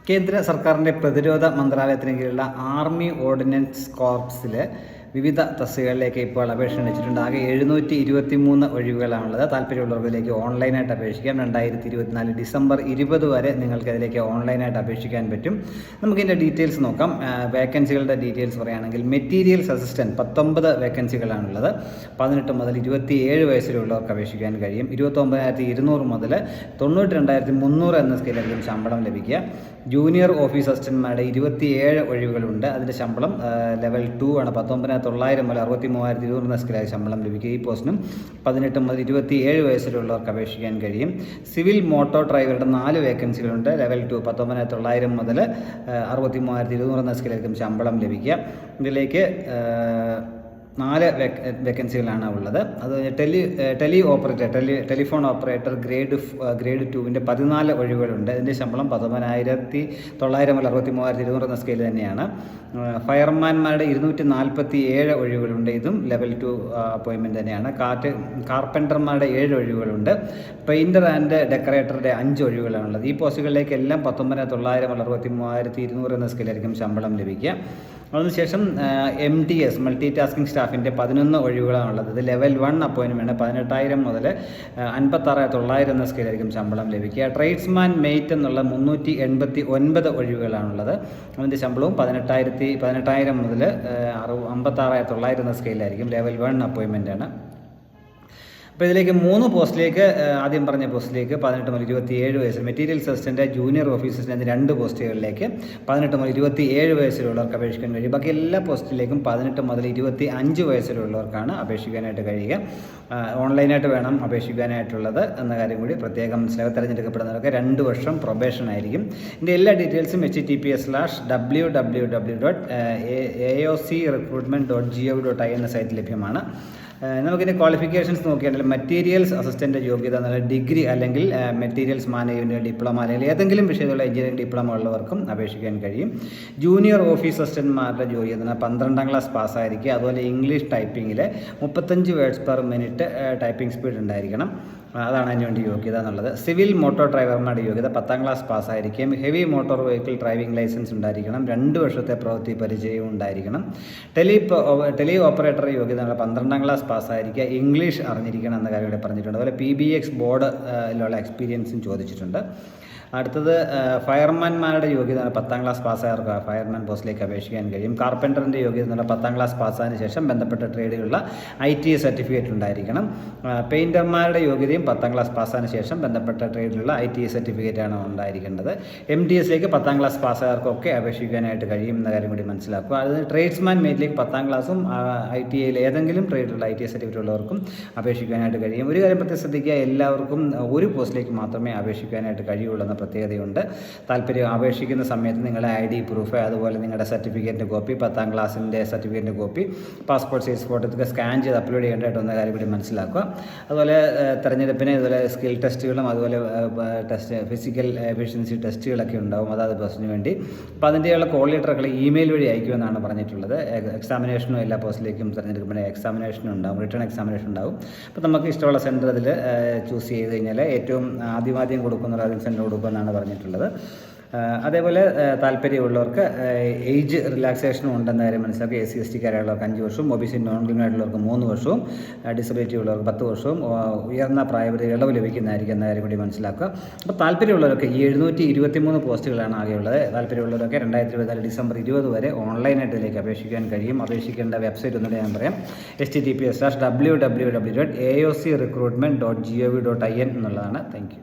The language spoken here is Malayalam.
കേന്ദ്ര സർക്കാരിൻ്റെ പ്രതിരോധ മന്ത്രാലയത്തിന് കീഴിലുള്ള ആർമി ഓർഡിനൻസ് കോർപ്സിലെ വിവിധ തസ്തികകളിലേക്ക് ഇപ്പോൾ അപേക്ഷ ക്ഷണിച്ചിട്ടുണ്ട്. ആകെ 723 ഒഴിവുകളാണുള്ളത്. താല്പര്യമുള്ളവരിലേക്ക് ഓൺലൈനായിട്ട് അപേക്ഷിക്കാം. 2024 ഡിസംബർ 20 വരെ നിങ്ങൾക്ക് അതിലേക്ക് ഓൺലൈനായിട്ട് അപേക്ഷിക്കാൻ പറ്റും. നമുക്കിതിൻ്റെ ഡീറ്റെയിൽസ് നോക്കാം. വേക്കൻസികളുടെ ഡീറ്റെയിൽസ് പറയുകയാണെങ്കിൽ മെറ്റീരിയൽസ് അസിസ്റ്റൻറ്റ് 19 വേക്കൻസികളാണുള്ളത്. 18 മുതൽ 27 വയസ്സിലുള്ളവർക്ക് അപേക്ഷിക്കാൻ കഴിയും. 29,200 മുതൽ 92,300 എന്ന സ്കെയിലായിരിക്കും ശമ്പളം ലഭിക്കുക. ജൂനിയർ ഓഫീസ് അസിസ്റ്റന്റ്മാരുടെ 27 ഒഴിവുകളുണ്ട്. അതിൻ്റെ ശമ്പളം ലെവൽ 2 ആണ്. 19,900 മുതൽ 63,200 എന്ന സ്കെയിലായി ശമ്പളം ലഭിക്കുക. ഈ പോസ്റ്റിനും 18 മുതൽ 27 വയസ്സിലുള്ളവർക്ക് അപേക്ഷിക്കാൻ കഴിയും. സിവിൽ മോട്ടോർ ഡ്രൈവറുടെ 4 വേക്കൻസികളുണ്ട്. ലെവൽ 2 19,900 മുതൽ 63,200 എന്ന സ്കെയിലായിരിക്കും ശമ്പളം ലഭിക്കുക. ഇതിലേക്ക് 4 വേക്കൻസികളാണ് ഉള്ളത്. അത് ടെലിഫോൺ ഓപ്പറേറ്റർ ഗ്രേഡ് 2 14 ഒഴിവുകളുണ്ട്. ഇതിൻ്റെ ശമ്പളം 19,900 മുതൽ 63,200 എന്ന സ്കെയിൽ തന്നെയാണ്. ഫയർമാൻമാരുടെ 247 ഒഴിവുകളുണ്ട്. ഇതും ലെവൽ 2 അപ്പോയിൻമെൻറ്റ് തന്നെയാണ്. കാർപ്പൻറ്റർമാരുടെ 7 ഒഴിവുകളുണ്ട്. പെയിൻറ്റർ ആൻഡ് ഡെക്കറേറ്ററുടെ 5 ഒഴിവുകളാണുള്ളത്. ഈ പോസ്റ്റുകളിലേക്കെല്ലാം 19,900 മുതൽ 63,200 എന്ന സ്കെയിലായിരിക്കും ശമ്പളം ലഭിക്കുക. അതിനുശേഷം MTS മൾട്ടി ടാസ്കിംഗ് സ്റ്റാഫിൻ്റെ 11 ഒഴിവുകളാണുള്ളത്. ഇത് ലെവൽ 1 അപ്പോയിൻമെൻറ്റ് 18,000 മുതൽ 56,900 എന്ന സ്കെയിലായിരിക്കും ശമ്പളം ലഭിക്കുക. ട്രേഡ്സ്മാൻ മെയ്റ്റ് എന്നുള്ള 389 ഒഴിവുകളാണുള്ളത്. അതിൻ്റെ ശമ്പളവും 18,000 മുതൽ 56,900 എന്ന സ്കെയിലായിരിക്കും. ലെവൽ 1 അപ്പോയിൻമെൻ്റ് ആണ്. അപ്പോൾ ഇതിലേക്ക് 3 പോസ്റ്റിലേക്ക്, ആദ്യം പറഞ്ഞ പോസ്റ്റിലേക്ക് 18 മുതൽ 27 വയസ്സിൽ മെറ്റീരിയൽസ് അസിസ്റ്റൻ്റ് ജൂനിയർ ഓഫീസേഴ്സിൻ്റെ 2 പോസ്റ്റുകളിലേക്ക് 18 മുതൽ 27 വയസ്സിലുള്ളവർക്ക് അപേക്ഷിക്കാൻ കഴിയും. ബാക്കി എല്ലാ പോസ്റ്റിലേക്കും 18 മുതൽ 25 വയസ്സിലുള്ളവർക്കാണ് അപേക്ഷിക്കാനായിട്ട് കഴിയുക. ഓൺലൈനായിട്ട് വേണം അപേക്ഷിക്കാനായിട്ടുള്ളത് എന്ന കാര്യം കൂടി പ്രത്യേകം മനസ്സിലാക്കുക. തിരഞ്ഞെടുക്കപ്പെടുന്നവർക്ക് 2 വർഷം പ്രൊബേഷൻ ആയിരിക്കും. ഇതിൻ്റെ എല്ലാ ഡീറ്റെയിൽസും https:/www.aocrecruitment.gov.in എന്ന സൈറ്റിൽ ലഭ്യമാണ്. നമുക്കിൻ്റെ ക്വാളിഫിക്കേഷൻസ് നോക്കിയാണെങ്കിൽ മെറ്റീരിയൽസ് അസിസ്റ്റൻ്റ് യോഗ്യത എന്നുള്ള ഡിഗ്രി അല്ലെങ്കിൽ മെറ്റീരിയൽസ് മാനേജ്മെൻറ്റ് ഡിപ്ലോമ അല്ലെങ്കിൽ ഏതെങ്കിലും വിഷയത്തിലുള്ള എഞ്ചിനീയറിംഗ് ഡിപ്ലോമ ഉള്ളവർക്കും അപേക്ഷിക്കാൻ കഴിയും. ജൂനിയർ ഓഫീസ് അസിസ്റ്റന്റ്മാരുടെ യോഗ്യത 12ാം ക്ലാസ് പാസ്സായിരിക്കുക. അതുപോലെ ഇംഗ്ലീഷ് ടൈപ്പിങ്ങിൽ 35 words per minute typing speed ഉണ്ടായിരിക്കണം. അതാണ് അതിന് വേണ്ടി യോഗ്യത എന്നുള്ളത്. സിവിൽ മോട്ടോർ ഡ്രൈവർമാരുടെ യോഗ്യത 10ാം ക്ലാസ് പാസ്സായിരിക്കും. Heavy motor vehicle driving licence ഉണ്ടായിരിക്കണം. 2 വർഷത്തെ പ്രവൃത്തി പരിചയവും ഉണ്ടായിരിക്കണം. ടെലി ഓപ്പറേറ്റർ യോഗ്യത 12ാം ക്ലാസ് പാസ്സായിരിക്കുക. ഇംഗ്ലീഷ് അറിഞ്ഞിരിക്കണം എന്ന കാര്യം ഇവിടെ പറഞ്ഞിട്ടുണ്ട്. അതുപോലെ PBX ബോർഡിലുള്ള എക്സ്പീരിയൻസും ചോദിച്ചിട്ടുണ്ട്. അടുത്തത് ഫയർമാൻമാരുടെ യോഗ്യത 10ാം ക്ലാസ് പാസ്സായവർക്ക് ഫയർമാൻ പോസ്റ്റിലേക്ക് അപേക്ഷിക്കാൻ കഴിയും. കാർപ്പൻറ്ററിൻ്റെ യോഗ്യത 10ാം ക്ലാസ് പാസ്സായതിനു ശേഷം ബന്ധപ്പെട്ട ട്രേഡുകളിലുള്ള ITA സർട്ടിഫിക്കറ്റ് ഉണ്ടായിരിക്കണം. പെയിൻറ്റർമാരുടെ യോഗ്യതയും 10ാം ക്ലാസ് പാസ്സായതിനു ശേഷം ബന്ധപ്പെട്ട ട്രേഡിലുള്ള ITA സർട്ടിഫിക്കറ്റാണ് ഉണ്ടായിരിക്കേണ്ടത്. MTSലേക്ക് 10ാം ക്ലാസ് പാസ്സായവർക്കൊക്കെ അപേക്ഷിക്കാനായിട്ട് കഴിയും എന്ന കാര്യം കൂടി മനസ്സിലാക്കുക. അത് ട്രേഡ്സ്മാൻ മേറ്റിലേക്ക് 10ാം ക്ലാസ്സും ITAയിൽ ഏതെങ്കിലും ട്രേഡിലുള്ള ITA സർട്ടിഫിക്കറ്റ് ഉള്ളവർക്കും അപേക്ഷിക്കാനായിട്ട് കഴിയും. ഒരു കാര്യം പ്രത്യേകം ശ്രദ്ധിക്കുക, എല്ലാവർക്കും ഒരു പോസ്റ്റിലേക്ക് മാത്രമേ അപേക്ഷിക്കാനായിട്ട് കഴിയുള്ളൂ എന്ന പ്രത്യേകതയുണ്ട്. താല്പര്യം അപേക്ഷിക്കുന്ന സമയത്ത് നിങ്ങളുടെ ID പ്രൂഫ്, അതുപോലെ നിങ്ങളുടെ സർട്ടിഫിക്കറ്റിൻ്റെ കോപ്പി, 10ാം ക്ലാസ്സിൻ്റെ സർട്ടിഫിക്കറ്റിൻ്റെ കോപ്പി, പാസ്പോർട്ട് സൈസ് ഫോട്ടോ ഇതൊക്കെ സ്കാൻ ചെയ്ത് അപ്ലോഡ് ചെയ്യേണ്ടതായിട്ടൊന്ന കാര്യം കൂടി മനസ്സിലാക്കുക. അതുപോലെ തെരഞ്ഞെടുപ്പിന് ഇതുപോലെ സ്കിൽ ടെസ്റ്റുകളും അതുപോലെ ഫിസിക്കൽ എഫിഷ്യൻസി ടെസ്റ്റുകളൊക്കെ ഉണ്ടാവും അതാത് പോസ്റ്റിന് വേണ്ടി. അപ്പോൾ അതിൻ്റെയുള്ള കോൾ ലെറ്ററുകൾ ഇമെയിൽ വഴി അയക്കുമെന്നാണ് പറഞ്ഞിട്ടുള്ളത്. എക്സാമിനേഷനും എല്ലാ പോസ്റ്റിലേക്കും തെരഞ്ഞെടുപ്പിന് എക്സാമിനേഷനും ഉണ്ടാവും, റിട്ടേൺ എക്സാമിനേഷൻ ഉണ്ടാവും. അപ്പോൾ നമുക്ക് ഇഷ്ടമുള്ള സെൻറ്റർ അതിൽ ചൂസ് ചെയ്ത് കഴിഞ്ഞാൽ ഏറ്റവും ആദ്യം കൊടുക്കുന്ന ഒരു സെൻറ്റർ കൊടുക്കുമെന്നാണ് പറഞ്ഞിട്ടുള്ളത്. അതേപോലെ താല്പര്യമുള്ളവർക്ക് ഏജ് റിലാക്സേഷനും ഉണ്ടെന്ന കാര്യം മനസ്സിലാക്കുക. SC/ST-കാരുള്ളവർക്ക് 5 വർഷവും, OBC നോൺ ക്രിമിനലുള്ളവർക്ക് 3 വർഷവും, ഡിസബിലിറ്റി ഉള്ളവർക്ക് 10 വർഷവും, ഉയർന്ന പ്രായപരിധി ഇളവ് ലഭിക്കുന്നതായിരിക്കും എന്ന കാര്യം കൂടി മനസ്സിലാക്കുക. അപ്പോൾ താല്പര്യമുള്ളവർക്ക് ഈ 723 പോസ്റ്റുകളാണ് ആകെയുള്ളത്. താല്പര്യമുള്ളവരൊക്കെ 2024 ഡിസംബർ 20 വരെ ഓൺലൈനായിട്ട് ഇതിലേക്ക് അപേക്ഷിക്കാൻ കഴിയും. അപേക്ഷിക്കേണ്ട വെബ്സൈറ്റ് ഒന്നുകൂടി ഞാൻ പറയാം. https:/www.aocrecruitment.gov.in എന്നുള്ളതാണ്. Thank you.